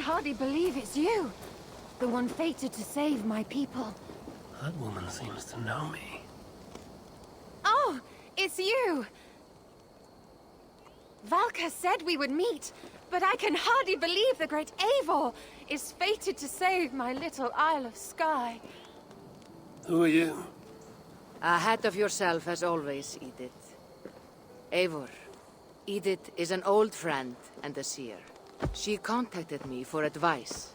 hardly believe it's you. The one fated to save my people. That woman seems to know me. Oh, it's you! Valka said we would meet, but I can hardly believe the great Eivor is fated to save my little Isle of Skye. Who are you? Ahead of yourself as always, Edith. Eivor. Edith is an old friend and a seer. She contacted me for advice.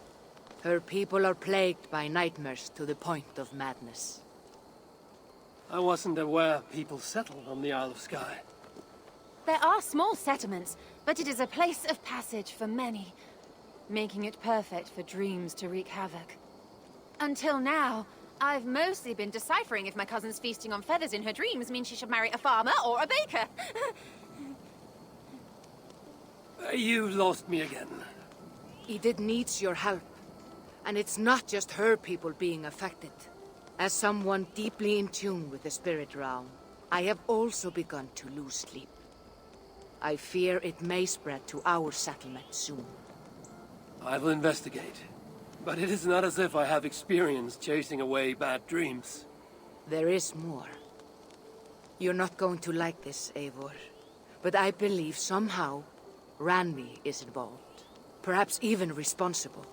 Her people are plagued by nightmares to the point of madness. I wasn't aware people settled on the Isle of Skye. There are small settlements, but it is a place of passage for many, making it perfect for dreams to wreak havoc. Until now, I've mostly been deciphering if my cousin's feasting on feathers in her dreams means she should marry a farmer or a baker. You lost me again. Edith needs your help. And it's not just her people being affected. As someone deeply in tune with the spirit realm, I have also begun to lose sleep. I fear it may spread to our settlement soon. I will investigate. But it is not as if I have experience chasing away bad dreams. There is more. You're not going to like this, Eivor. But I believe somehow Randvi is involved. Perhaps even responsible.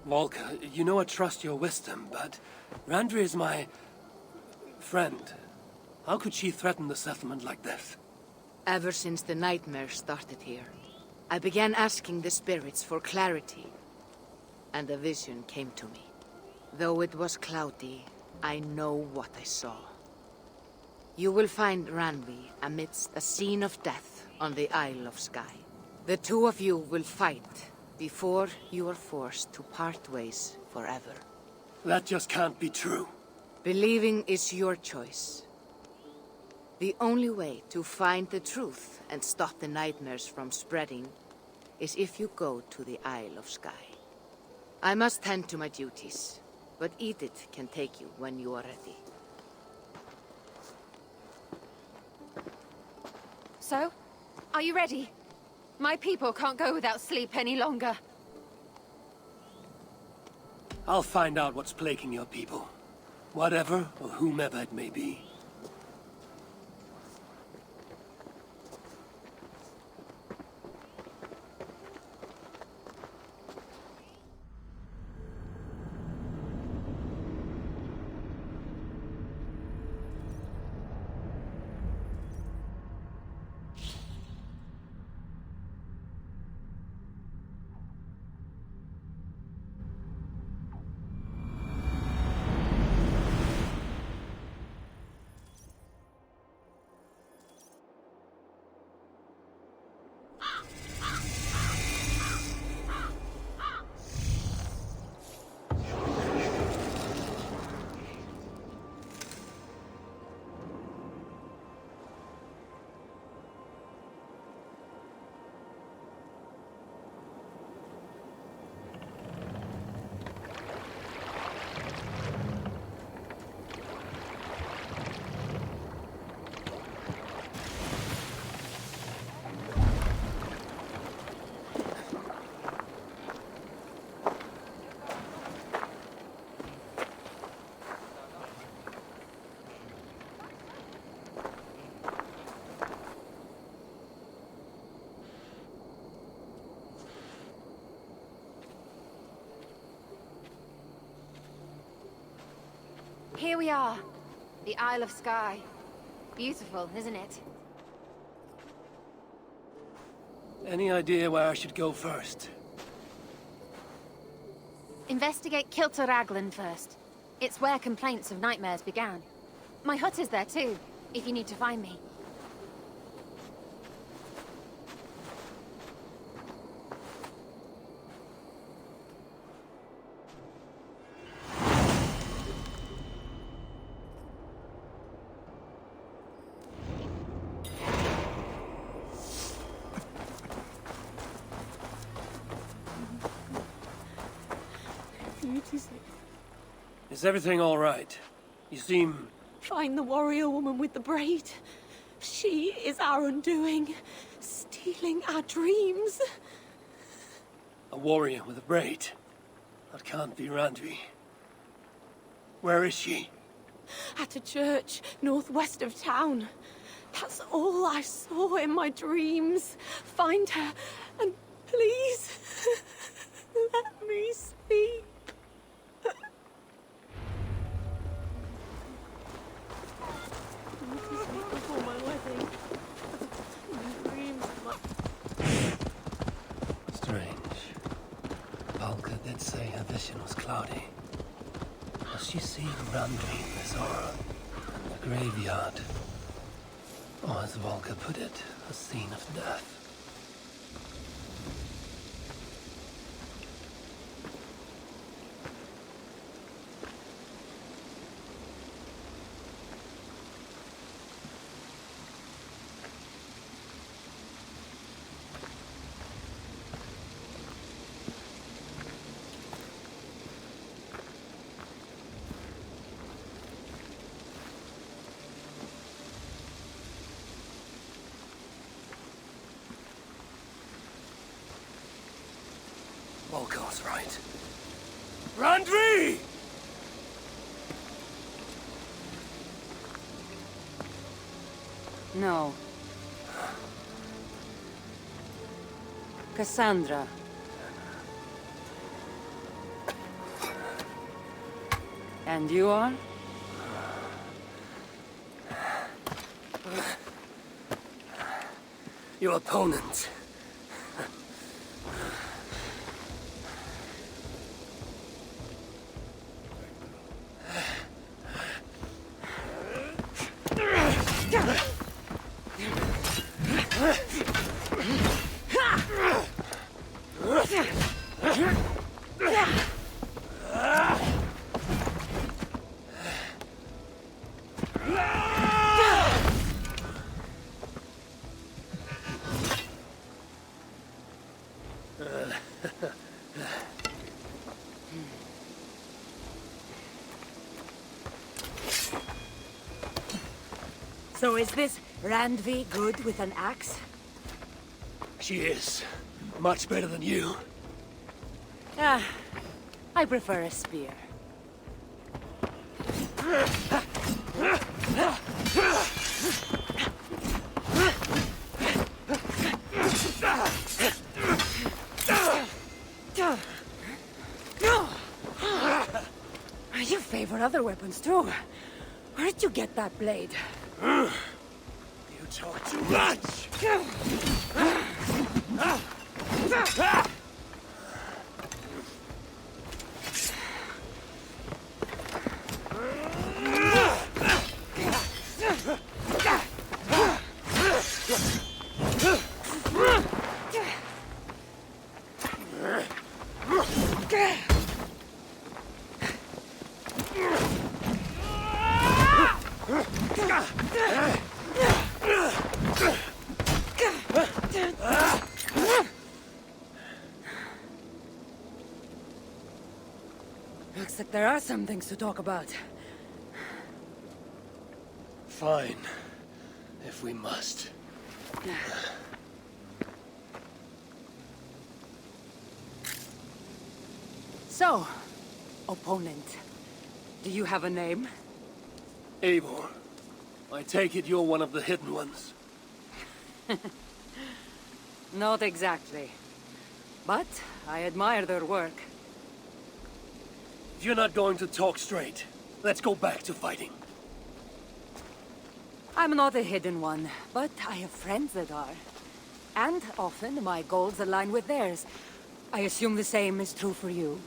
Valka, you know I trust your wisdom, but Randvi is my friend. How could she threaten the settlement like this? Ever since the nightmare started here, I began asking the spirits for clarity, and a vision came to me. Though it was cloudy, I know what I saw. You will find Randvi amidst a scene of death on the Isle of Skye. The two of you will fight before you are forced to part ways forever. That just can't be true. Believing is your choice. The only way to find the truth and stop the nightmares from spreading is if you go to the Isle of Skye. I must tend to my duties, but Edith can take you when you are ready. So, are you ready? My people can't go without sleep any longer. I'll find out what's plaguing your people. Whatever or whomever it may be. Here we are. The Isle of Skye. Beautiful, isn't it? Any idea where I should go first? Investigate Kilter Raglan first. It's where complaints of nightmares began. My hut is there too, if you need to find me. Is everything all right? You seem... Find the warrior woman with the braid. She is our undoing, stealing our dreams. a warrior with a braid. That can't be Randvi. Where is she? At a church northwest of town. That's all I saw in my dreams. Find her, and please, let me sleep. Before my wedding. My dreams, Strange. Valka did say her vision was cloudy. Was she seeing Randvi in this aura? And the graveyard? Or as Valka put it, a scene of death. Volko's right. Randvi! No. Kassandra. And you are? Your opponent. So is this Randvi good with an axe? She is. Much better than you. Ah, I prefer a spear. You favor other weapons too. Where did you get that blade? You talk too much! Looks like there are some things to talk about. Fine. If we must. So, opponent, do you have a name? Eivor, I take it you're one of the hidden ones. Not exactly. But I admire their work. If you're not going to talk straight, let's go back to fighting. I'm not a hidden one, but I have friends that are. And often my goals align with theirs. I assume the same is true for you.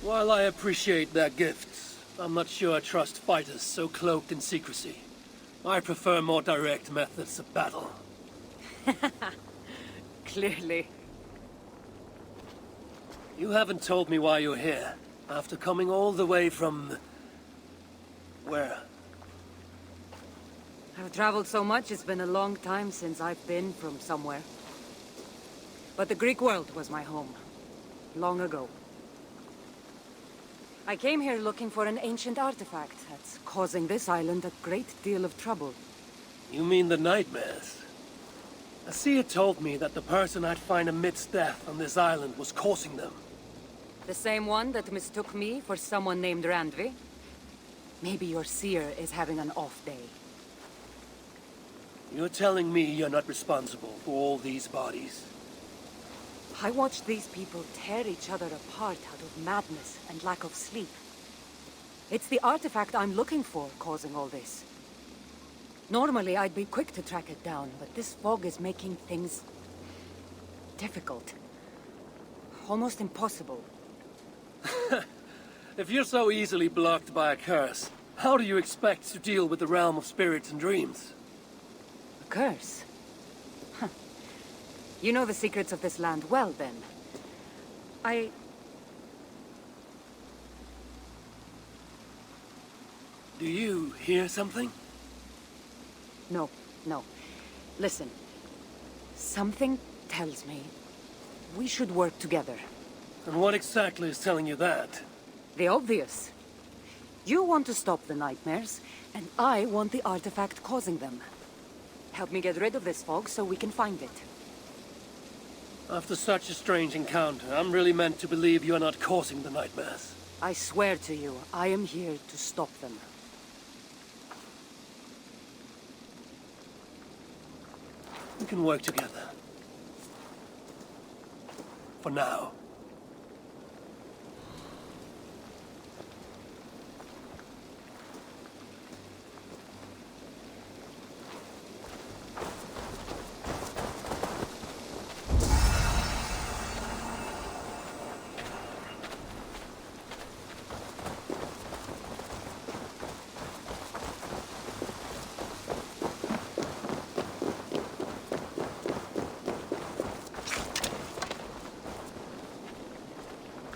While I appreciate their gifts, I'm not sure I trust fighters so cloaked in secrecy. I prefer more direct methods of battle. Clearly. You haven't told me why you're here, after coming all the way from... where? I've traveled so much, it's been a long time since I've been from somewhere. But the Greek world was my home. Long ago. I came here looking for an ancient artifact that's causing this island a great deal of trouble. You mean the nightmares? A seer told me that the person I'd find amidst death on this island was causing them. The same one that mistook me for someone named Randvi? Maybe your seer is having an off day. You're telling me you're not responsible for all these bodies? I watched these people tear each other apart out of madness and lack of sleep. It's the artifact I'm looking for causing all this. Normally, I'd be quick to track it down, but this fog is making things difficult. Almost impossible. If you're so easily blocked by a curse, how do you expect to deal with the realm of spirits and dreams? A curse? Huh. You know the secrets of this land well, then. Do you hear something? No. Listen. Something tells me we should work together. And what exactly is telling you that? The obvious. You want to stop the nightmares, and I want the artifact causing them. Help me get rid of this fog so we can find it. After such a strange encounter, I'm really meant to believe you are not causing the nightmares. I swear to you, I am here to stop them. We can work together. For now.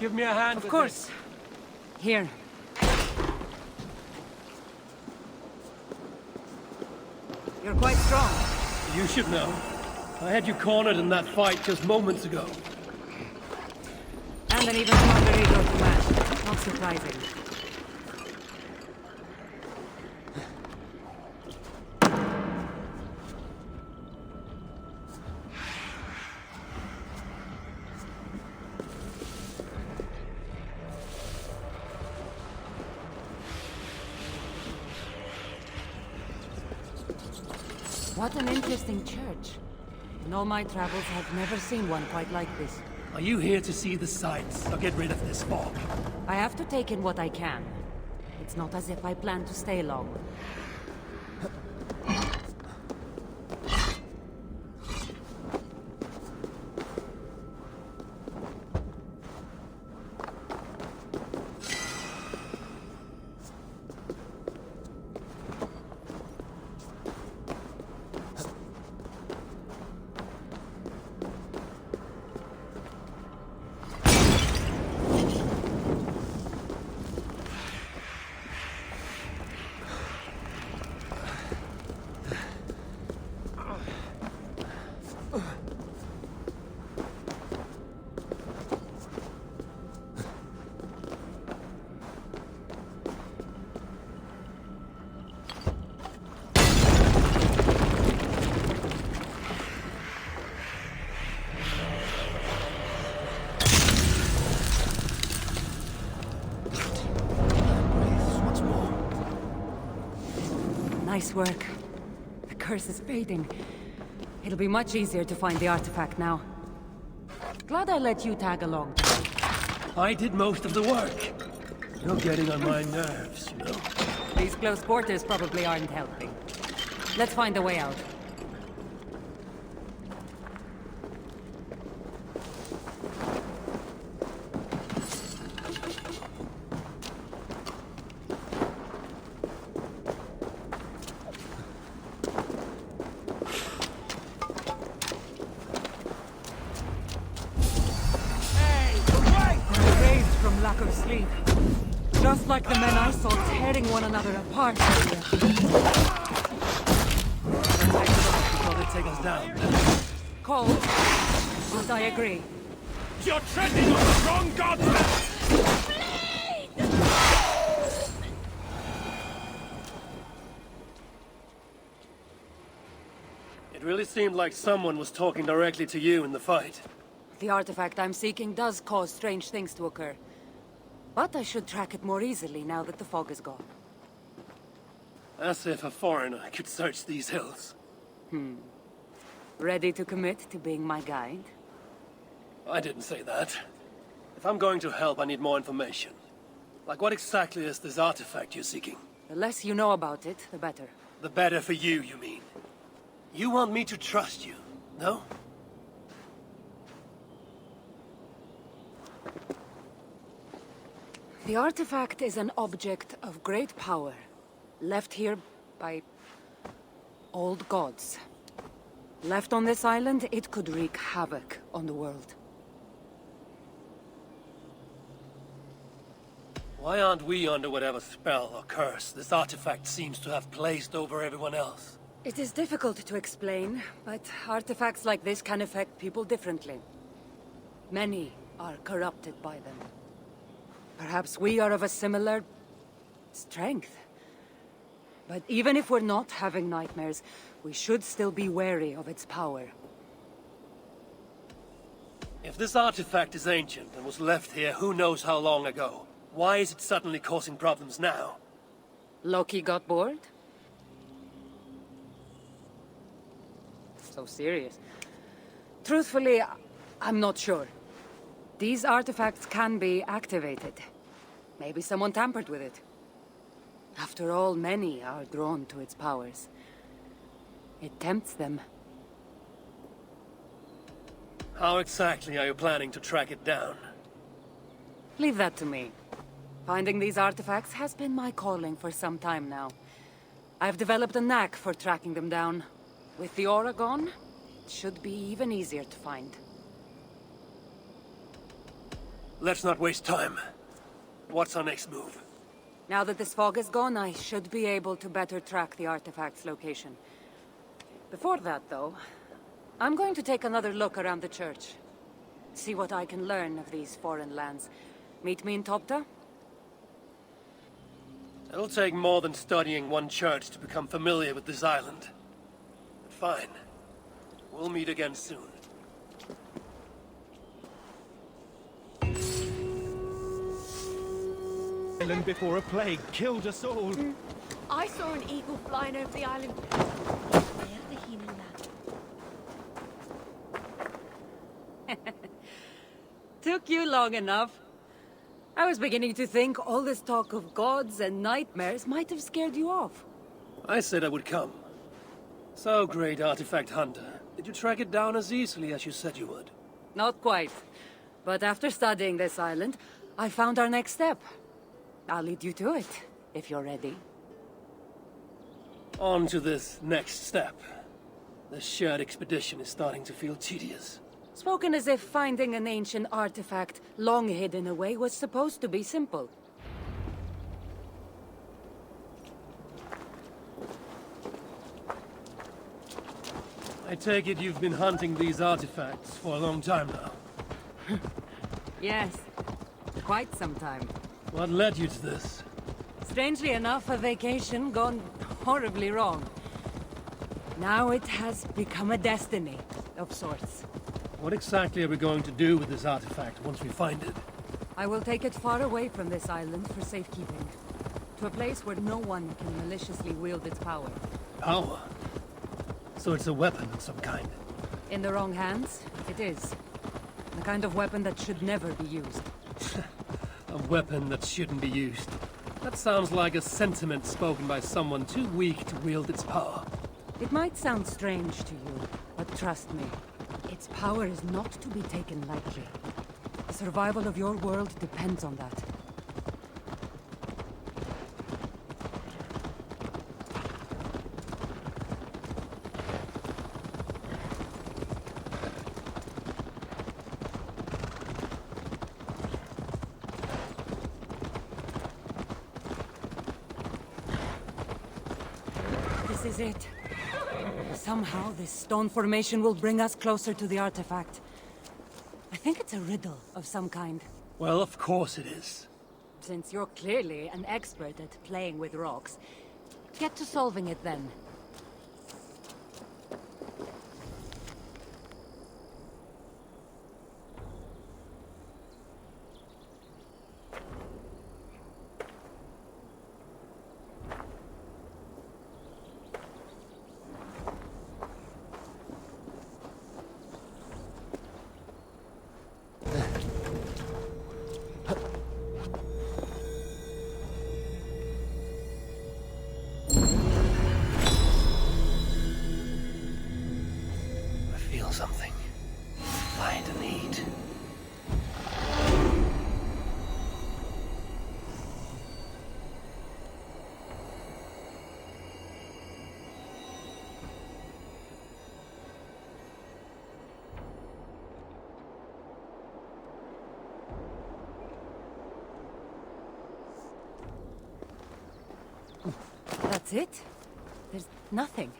Give me a hand. Of course. Here. You're quite strong. You should know. I had you cornered in that fight just moments ago. And an even stronger ego to match. Not surprising. What an interesting church. In all my travels, I've never seen one quite like this. Are you here to see the sights or get rid of this fog? I have to take in what I can. It's not as if I plan to stay long. Nice work. The curse is fading. It'll be much easier to find the artifact now. Glad I let you tag along. I did most of the work. You're getting on my nerves, you know. These close quarters probably aren't helping. Let's find a way out. Lack of sleep. Just like the men I saw tearing one another apart earlier. Let's take them out before they take us down. Cold? But I agree. You're treading on the wrong god's back! It really seemed like someone was talking directly to you in the fight. The artifact I'm seeking does cause strange things to occur. But I should track it more easily now that the fog is gone. As if a foreigner could search these hills. Ready to commit to being my guide? I didn't say that. If I'm going to help, I need more information. Like what exactly is this artifact you're seeking? The less you know about it, the better. The better for you, you mean? You want me to trust you, no? The artifact is an object of great power, left here by old gods. Left on this island, it could wreak havoc on the world. Why aren't we under whatever spell or curse this artifact seems to have placed over everyone else? It is difficult to explain, but artifacts like this can affect people differently. Many are corrupted by them. Perhaps we are of a similar strength. But even if we're not having nightmares, we should still be wary of its power. If this artifact is ancient and was left here who knows how long ago, why is it suddenly causing problems now? Loki got bored? So serious. Truthfully, I'm not sure. These artifacts can be activated. Maybe someone tampered with it. After all, many are drawn to its powers. It tempts them. How exactly are you planning to track it down? Leave that to me. Finding these artifacts has been my calling for some time now. I've developed a knack for tracking them down. With the aura gone, it should be even easier to find. Let's not waste time. What's our next move? Now that this fog is gone, I should be able to better track the artifact's location. Before that, though, I'm going to take another look around the church. See what I can learn of these foreign lands. Meet me in Topta? It'll take more than studying one church to become familiar with this island. But fine. We'll meet again soon. Island before a plague killed us all. I saw an eagle flying over the island. Took you long enough. I was beginning to think all this talk of gods and nightmares might have scared you off. I said I would come. So, great artifact hunter, did you track it down as easily as you said you would? Not quite. But after studying this island, I found our next step. I'll lead you to it, if you're ready. On to this next step. The shared expedition is starting to feel tedious. Spoken as if finding an ancient artifact long hidden away was supposed to be simple. I take it you've been hunting these artifacts for a long time now. Yes, quite some time. What led you to this? Strangely enough, a vacation gone horribly wrong. Now it has become a destiny, of sorts. What exactly are we going to do with this artifact once we find it? I will take it far away from this island for safekeeping. To a place where no one can maliciously wield its power. Power? So it's a weapon of some kind. In the wrong hands, it is. The kind of weapon that should never be used. A weapon that shouldn't be used. That sounds like a sentiment spoken by someone too weak to wield its power. It might sound strange to you, but trust me, its power is not to be taken lightly. The survival of your world depends on that. This is it. Somehow, this stone formation will bring us closer to the artifact. think it's a riddle of some kind. Well, of course it is. Since you're clearly an expert at playing with rocks, get to solving it then. Something. Light and heat. That's it? There's nothing.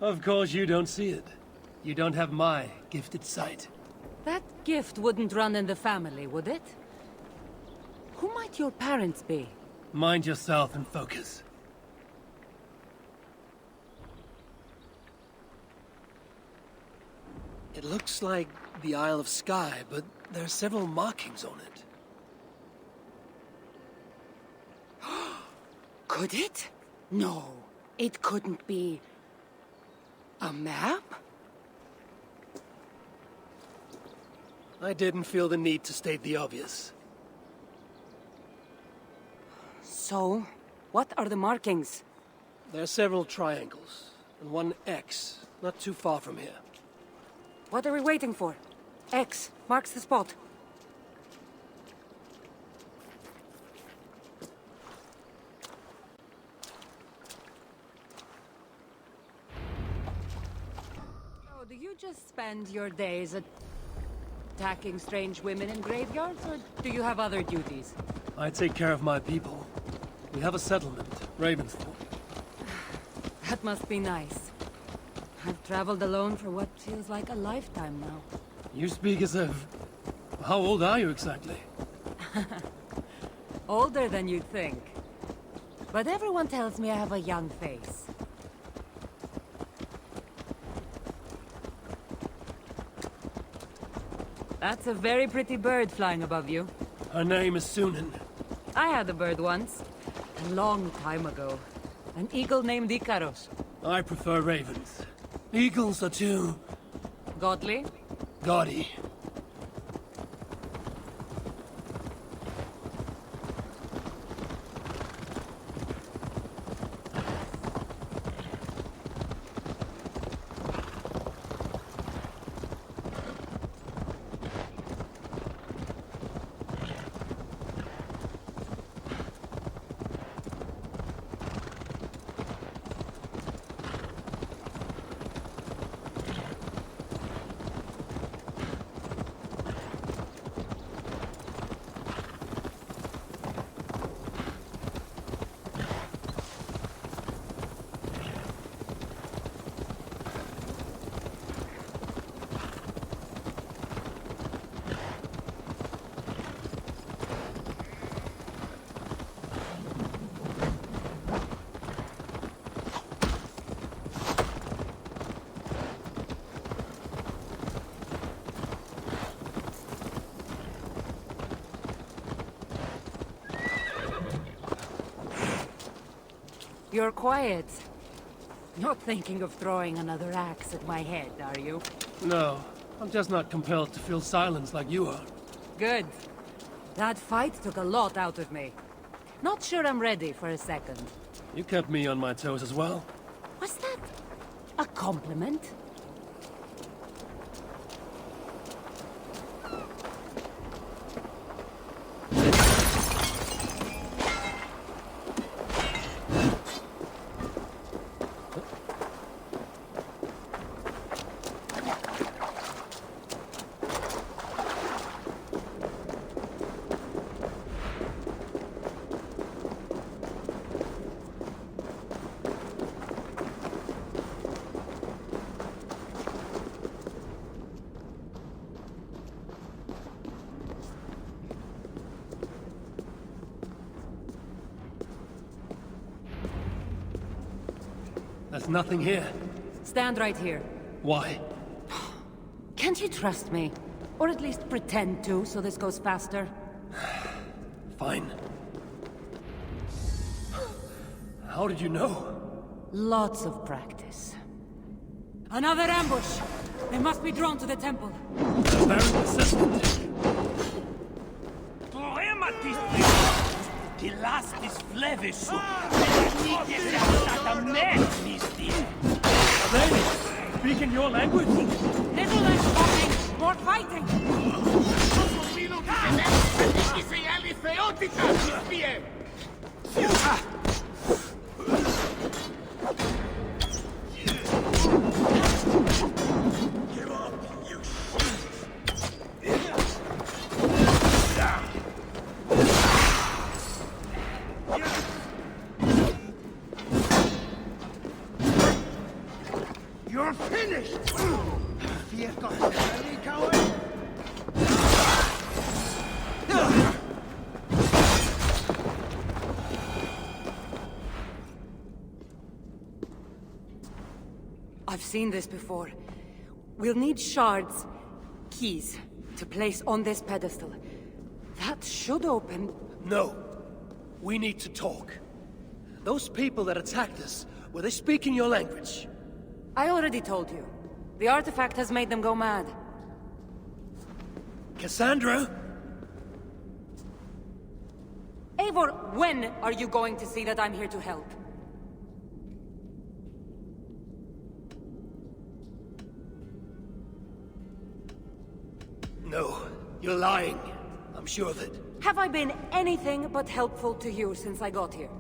Of course you don't see it. You don't have my gifted sight. That gift wouldn't run in the family, would it? Who might your parents be? Mind yourself and focus. It looks like the Isle of Skye, but there are several markings on it. Could it? No, it couldn't be. A map? I didn't feel the need to state the obvious. So, what are the markings? There are several triangles, and one X, not too far from here. What are we waiting for? X marks the spot. So, do you just spend your days attacking strange women in graveyards, or do you have other duties? I take care of my people. We have a settlement, Ravensthorpe. That must be nice. I've traveled alone for what feels like a lifetime now. You speak as if... How old are you exactly? Older than you'd think. But everyone tells me I have a young face. That's a very pretty bird flying above you. Her name is Sunan. I had a bird once. A long time ago. An eagle named Ikaros. I prefer ravens. Eagles are too... Godly? gaudy. You're quiet. Not thinking of throwing another axe at my head, are you? No, I'm just not compelled to feel silence like you are. Good. That fight took a lot out of me. Not sure I'm ready for a second. You kept me on my toes as well. Was that a compliment? There's nothing here. Stand right here. Why? Can't you trust me? Or at least pretend to, so this goes faster? Fine. How did you know? Lots of practice. Another ambush! They must be drawn to the temple. Very persistent. Are they speaking your language? Little less talking, more fighting! You're finished! Fear God, coward! I've seen this before. We'll need shards, keys, to place on this pedestal. That should open... No. We need to talk. Those people that attacked us, were they speaking your language? I already told you. The artifact has made them go mad. Kassandra? Eivor, when are you going to see that I'm here to help? No, you're lying. I'm sure of it. Have I been anything but helpful to you since I got here?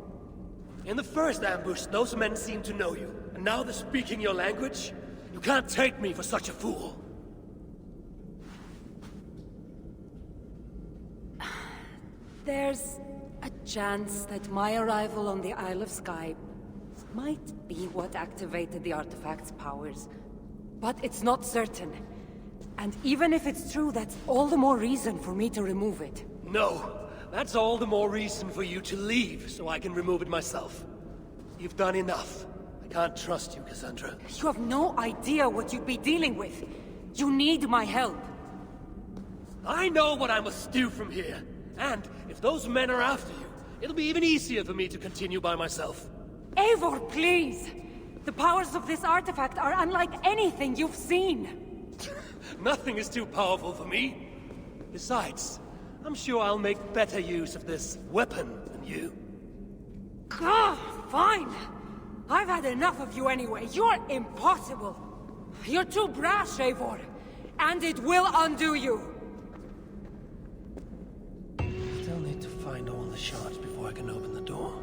In the first ambush, those men seemed to know you. And now they're speaking your language? You can't take me for such a fool. There's a chance that my arrival on the Isle of Skye might be what activated the artifact's powers. But it's not certain. And even if it's true, that's all the more reason for me to remove it. No, that's all the more reason for you to leave, so I can remove it myself. You've done enough. I can't trust you, Kassandra. You have no idea what you'd be dealing with. You need my help. I know what I must do from here. And if those men are after you, it'll be even easier for me to continue by myself. Eivor, please! The powers of this artifact are unlike anything you've seen. Nothing is too powerful for me. Besides, I'm sure I'll make better use of this weapon than you. Fine! I've had enough of you anyway. You're impossible. You're too brash, Eivor. And it will undo you. Still need to find all the shards before I can open the door.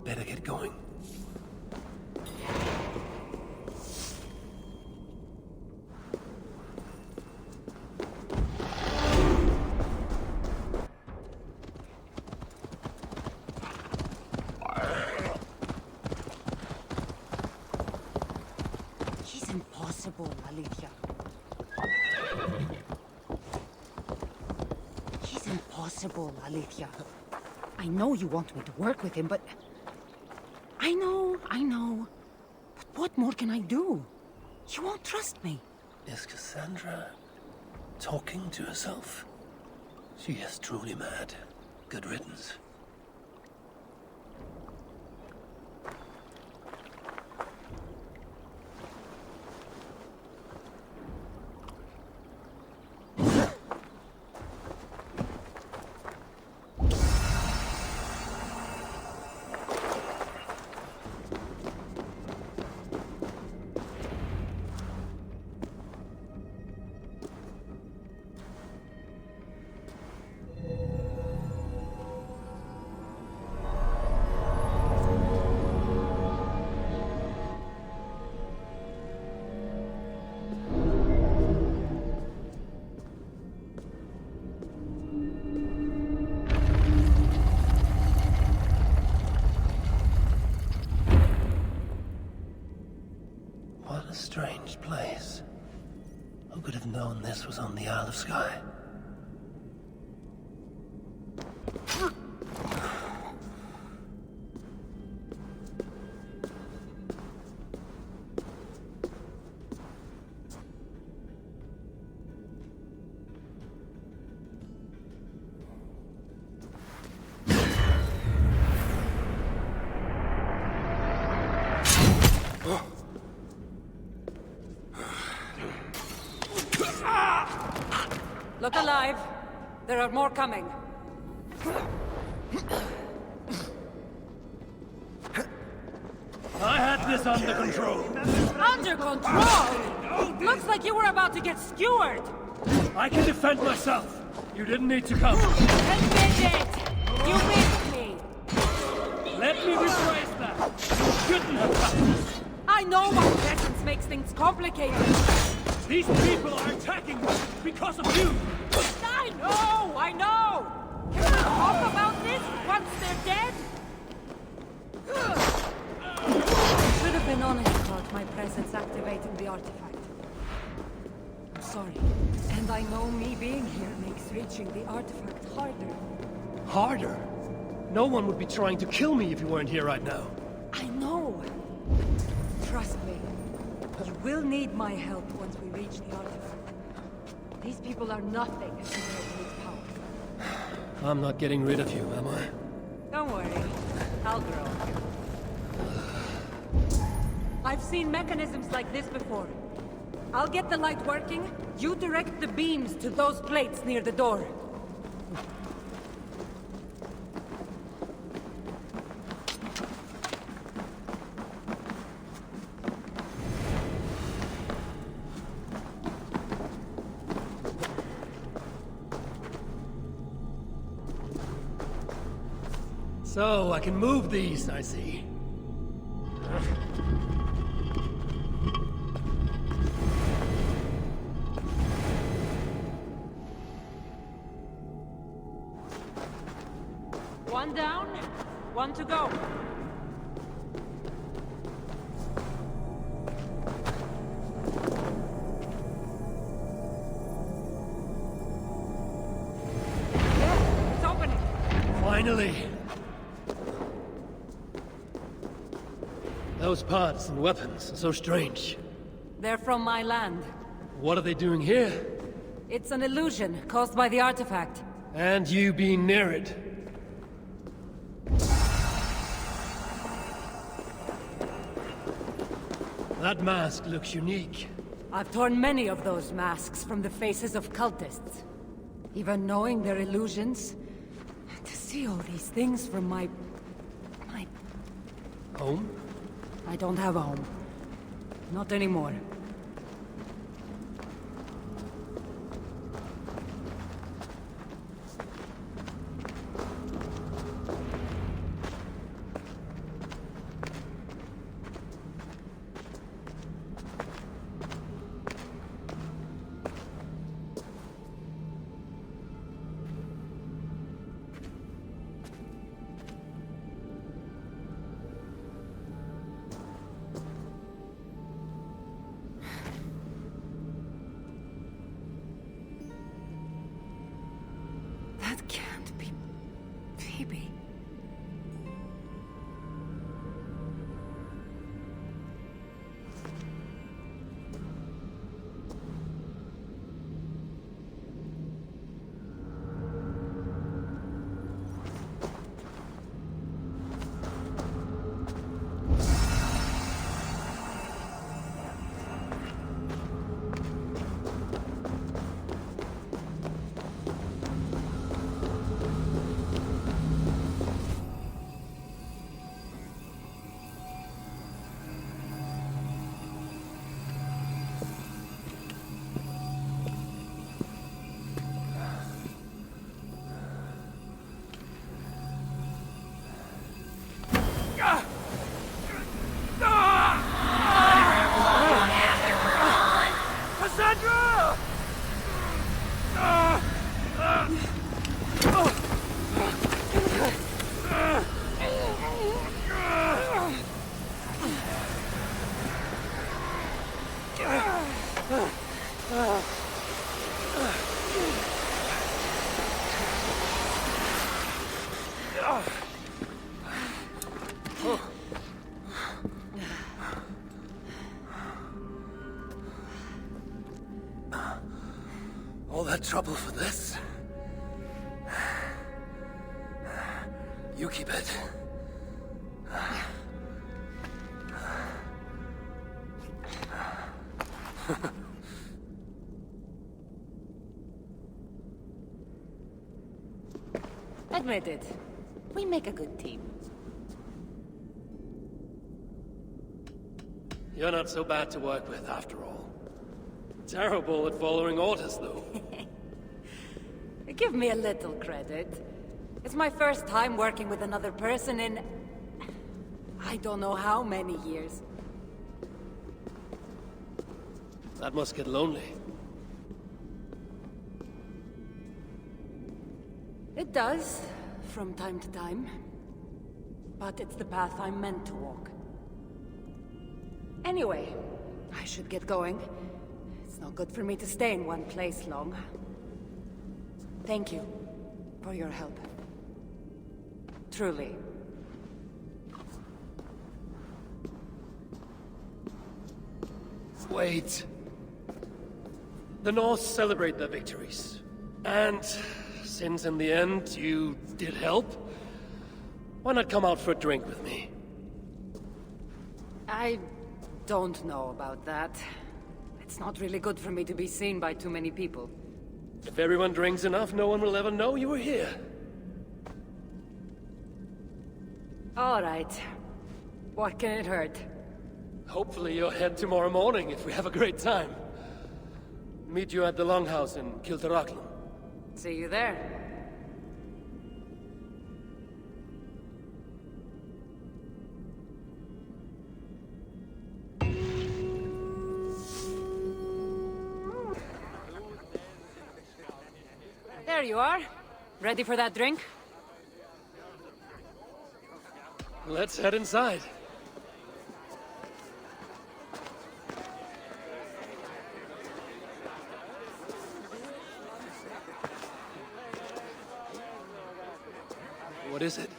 Better get going. He's impossible, Alethea. He's impossible, Alethea. I know you want me to work with him, but... I know. But what more can I do? You won't trust me. Is Kassandra talking to herself? She is truly mad. Good riddance. What a strange place. Who could have known this was on the Isle of Skye? Look alive. There are more coming. I had this under control. Under control? Looks like you were about to get skewered. I can defend myself. You didn't need to come. Admit it! You missed me! Let me rephrase that. You shouldn't have come. I know my presence makes things complicated. These people are attacking me because of you. I know! Can we talk about this once they're dead? Should have been honest about my presence activating the artifact. I'm sorry. And I know me being here makes reaching the artifact harder. Harder? No one would be trying to kill me if you weren't here right now. I know! Trust me. You will need my help once we reach the artifact. These people are nothing compared to its power. I'm not getting rid of you, am I? Don't worry. I'll grow. I've seen mechanisms like this before. I'll get the light working. You direct the beams to those plates near the door. So, I can move these, I see. One down, one to go. Yeah, it's opening. Finally! Those parts and weapons are so strange. They're from my land. What are they doing here? It's an illusion caused by the artifact. And you being near it. That mask looks unique. I've torn many of those masks from the faces of cultists. Even knowing they're illusions, to see all these things from my... Home? I don't have a home. Not anymore. That can't be... Phoebe. Kassandra! All that trouble for this? You keep it. admit it. We make a good team. You're not so bad to work with, after all. Terrible at following orders, though. Give me a little credit. It's my first time working with another person in... I don't know how many years. That must get lonely. It does, from time to time. But it's the path I'm meant to walk. Anyway, I should get going. It's not good for me to stay in one place long. Thank you for your help. Truly. Wait. The Norse celebrate their victories. And since in the end you did help, why not come out for a drink with me? I don't know about that. It's not really good for me to be seen by too many people. If everyone drinks enough, no one will ever know you were here. All right. What can it hurt? Hopefully you'll head tomorrow morning if we have a great time. Meet you at the Longhouse in Kiltaraclan. See you there. There you are. Ready for that drink? Let's head inside. What is it?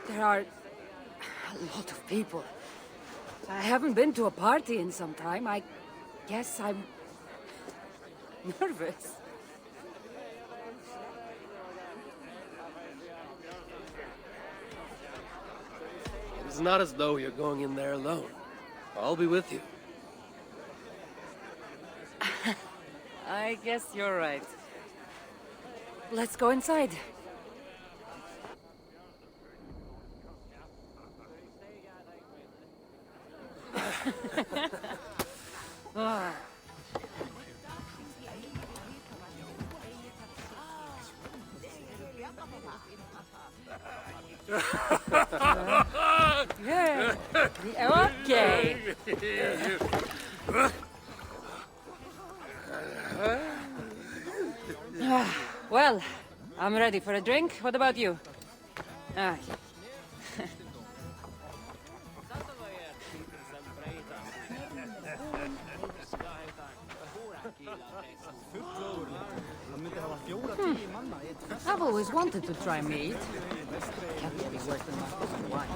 There are a lot of people. I haven't been to a party in some time. I guess I'm nervous. It's not as though you're going in there alone. I'll be with you. I guess you're right. Let's go inside. Ah. Yeah. Okay. Well, I'm ready for a drink. What about you? Ah. I've always wanted to try meat. Can't be worse than my husband wine.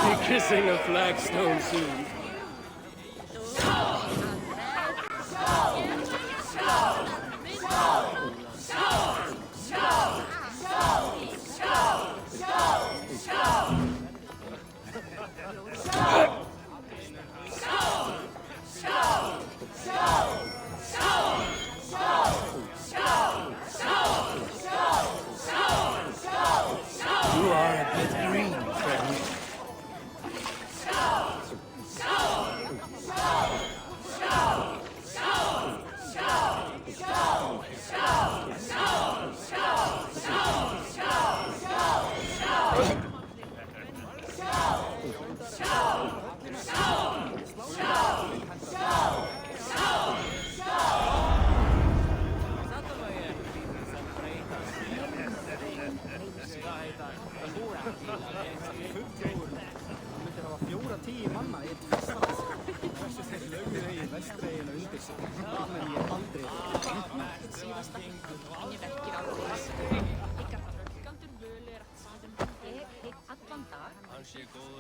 Be kissing a flagstone soon. You are a bit green, friend.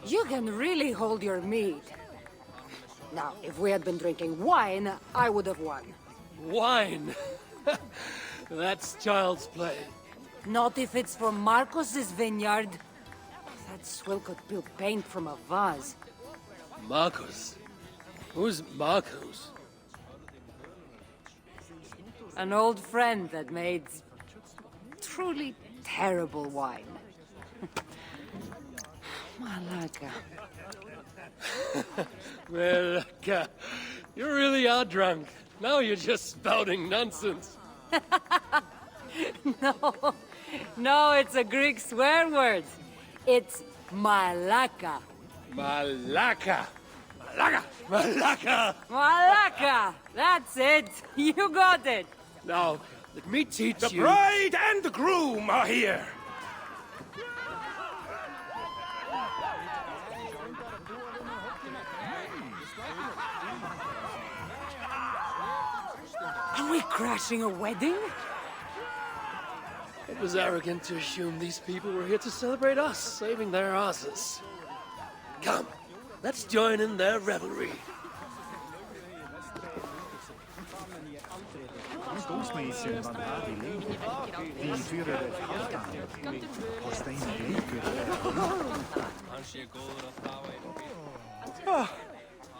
You can really hold your meat. Now, if we had been drinking wine, I would have won. Wine! That's child's play. Not if it's from Marcos's vineyard. That swill could peel paint from a vase. Marcos? Who's Marcos? An old friend that made truly terrible wine. Malaga. Well, you really are drunk. Now you're just spouting nonsense. No, it's a Greek swear word. It's malaka. Malaka! Malaka! Malaka! Malaka! That's it. You got it. Now, let me teach The you... bride and the groom are here! Are we crashing a wedding? It was arrogant to assume these people were here to celebrate us, saving their asses. Come, let's join in their revelry. Storsmisen van haar die leefde, die vuurde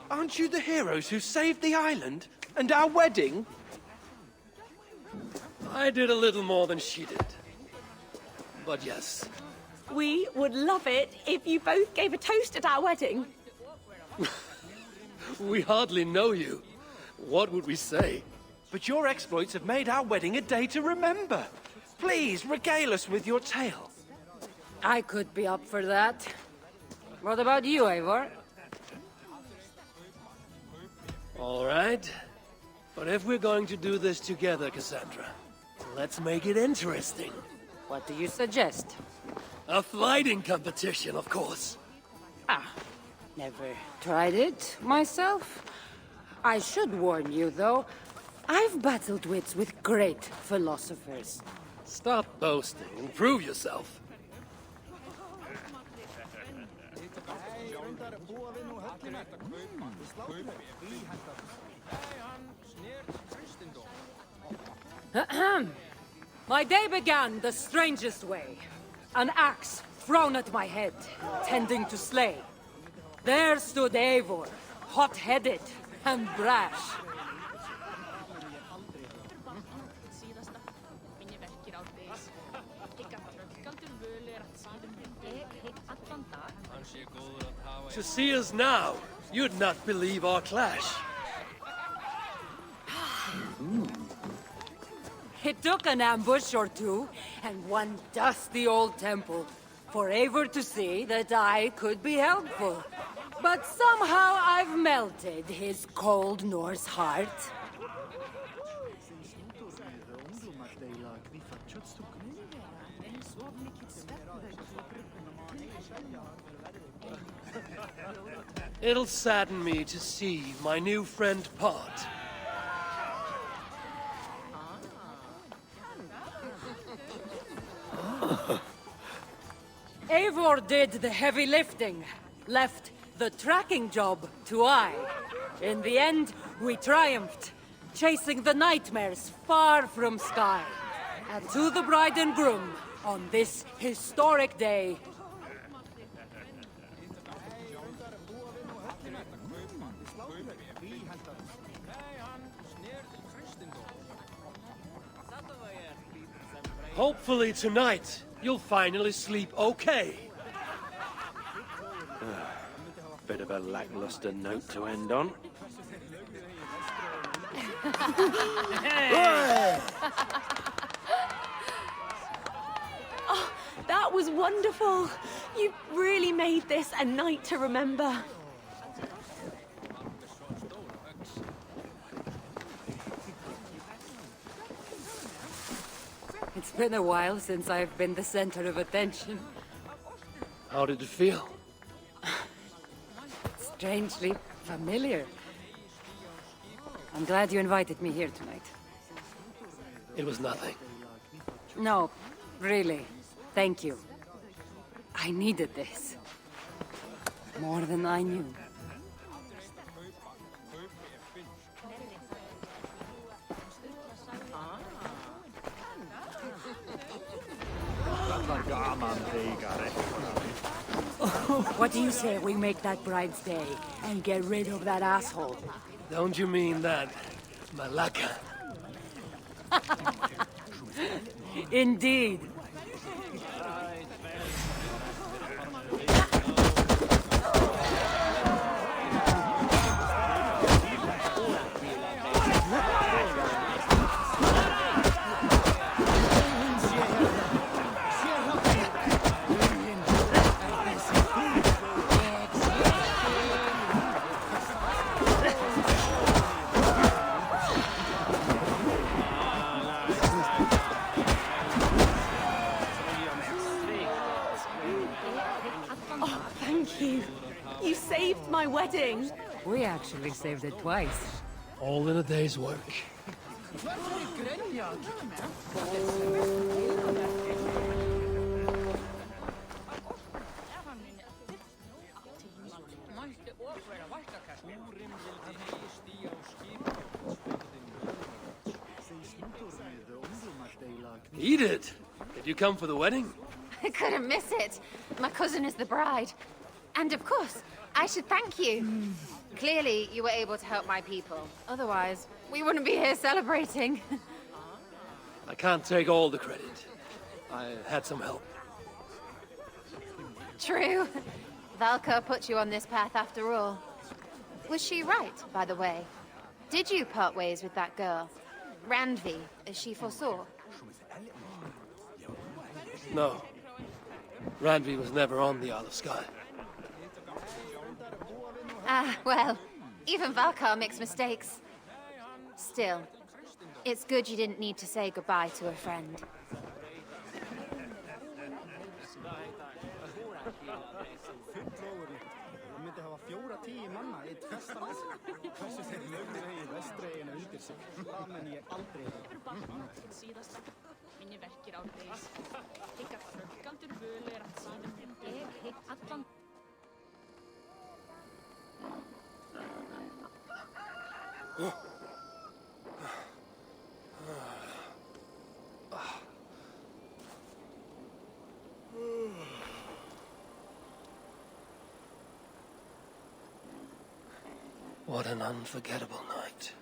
Aren't you the heroes who saved the island and our wedding? I did a little more than she did. But yes, We would love it if you both gave a toast at our wedding. we hardly know you. What would we say? But your exploits have made our wedding a day to remember. Please, regale us with your tale. I could be up for that. What about you, Eivor? All right. But if we're going to do this together, Kassandra, let's make it interesting. What do you suggest? A fighting competition, of course. Never tried it myself. I should warn you, though. I've battled wits with great philosophers. Stop boasting and prove yourself. My day began the strangest way. An axe thrown at my head, tending to slay. There stood Eivor, hot-headed and brash. To see us now, you'd not believe our clash. It took an ambush or two, and one dusty old temple, for Eivor to see that I could be helpful. But somehow I've melted his cold Norse heart. It'll sadden me to see my new friend part. Eivor did the heavy lifting, left the tracking job to I. In the end, we triumphed, chasing the nightmares far from Sky. And to the bride and groom, on this historic day, Hopefully tonight, you'll finally sleep okay. Bit of a lackluster note to end on. Oh, that was wonderful. You really made this a night to remember. it's been a while since I've been the center of attention. How did it feel? Strangely familiar. I'm glad you invited me here tonight. It was nothing. No, really. Thank you. I needed this. More than I knew. What do you say we make that bride's day and get rid of that asshole? Don't you mean that, Malaka? Indeed. Thank you. You saved my wedding. We actually saved it twice. All in a day's work. Eat it! Did you come for the wedding? I couldn't miss it. My cousin is the bride. And of course, I should thank you. Clearly, you were able to help my people. Otherwise, we wouldn't be here celebrating. I can't take all the credit. I had some help. True. Valka put you on this path after all. Was she right, by the way? Did you part ways with that girl? Randvi, as she foresaw? No. Randvi was never on the Isle of Skye. Ah, well, even Valkar makes mistakes. Still, it's good you didn't need to say goodbye to a friend. What an unforgettable night.